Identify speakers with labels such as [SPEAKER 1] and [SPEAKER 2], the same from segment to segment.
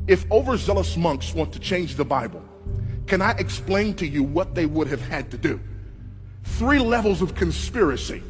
[SPEAKER 1] If overzealous monks want to change the Bible, can I explain to you what they would have had to do? 3 levels of conspiracy.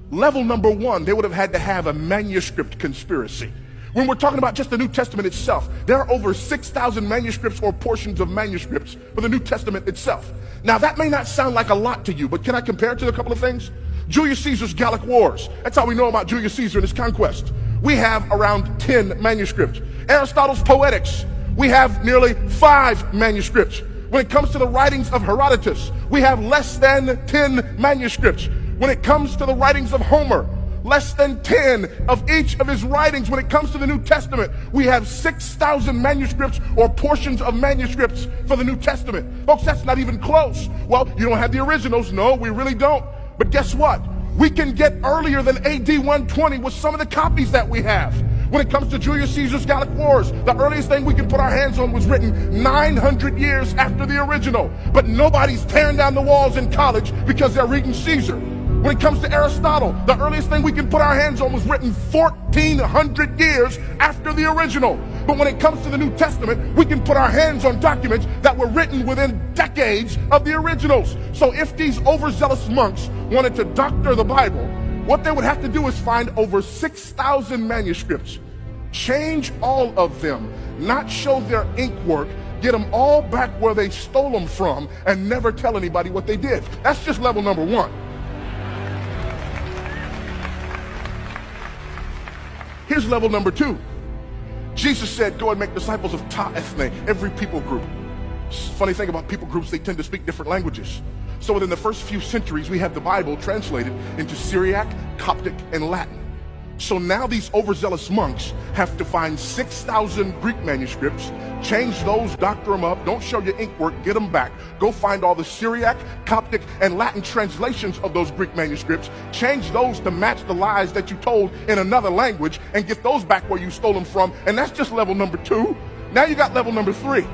[SPEAKER 1] Level number 1, they would have had to have a manuscript conspiracy. When we're talking about just the New Testament itself, there are over 6,000 manuscripts or portions of manuscripts for the New Testament itself. Now, that may not sound like a lot to you, but can I compare it to a couple of things? Julius Caesar's Gallic Wars. That's how we know about Julius Caesar and his conquest. We have around 10 manuscripts. Aristotle's Poetics. We have nearly 5 manuscripts. When it comes to the writings of Herodotus, we have less than 10 manuscripts. When it comes to the writings of Homer, less than 10 of each of his writings. When it comes to the New Testament, we have 6,000 manuscripts or portions of manuscripts for the New Testament. Folks, that's not even close. Well, you don't have the originals. No, we really don't. But guess what? We can get earlier than AD 120 with some of the copies that we have. When it comes to Julius Caesar's Gallic Wars, the earliest thing we can put our hands on was written 900 years after the original. But nobody's tearing down the walls in college because they're reading Caesar. When it comes to Aristotle, the earliest thing we can put our hands on was written 1,400 years after the original. But when it comes to the New Testament, we can put our hands on documents that were written within decades of the originals. So if these overzealous monks wanted to doctor the Bible, what they would have to do is find over 6,000 manuscripts, change all of them, not show their ink work, get them all back where they stole them from, and never tell anybody what they did. That's just level number 1. Here's level number 2. Jesus said, go and make disciples of ta ethne, every people group. Funny thing about people groups, they tend to speak different languages. So within the first few centuries, we have the Bible translated into Syriac, Coptic, and Latin. So now these overzealous monks have to find 6,000 Greek manuscripts, change those, doctor them up, don't show your ink work, get them back, go find all the Syriac, Coptic, and Latin translations of those Greek manuscripts, change those to match the lies that you told in another language, and get those back where you stole them from. And that's just level number 2. Now you got level number 3.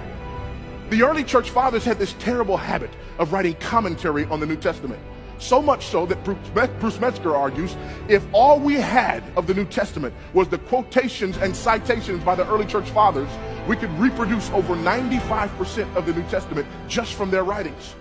[SPEAKER 1] The early church fathers had this terrible habit of writing commentary on the New Testament. So much so that Bruce Metzger argues, if all we had of the New Testament was the quotations and citations by the early church fathers, we could reproduce over 95% of the New Testament just from their writings.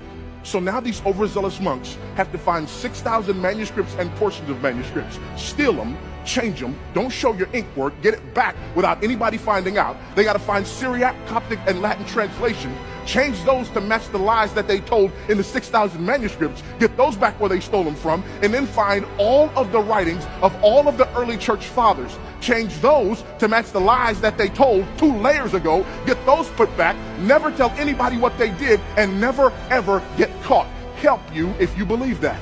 [SPEAKER 1] So now these overzealous monks have to find 6,000 manuscripts and portions of manuscripts, steal them, change them, don't show your ink work, get it back without anybody finding out. They got to find Syriac, Coptic, and Latin translations, change those to match the lies that they told in the 6,000 manuscripts, get those back where they stole them from, and then find all of the writings of all of the early church fathers, change those to match the lies that they told 2 layers ago, get those put back, never tell anybody what they did, and never ever get caught. Help you if you believe that.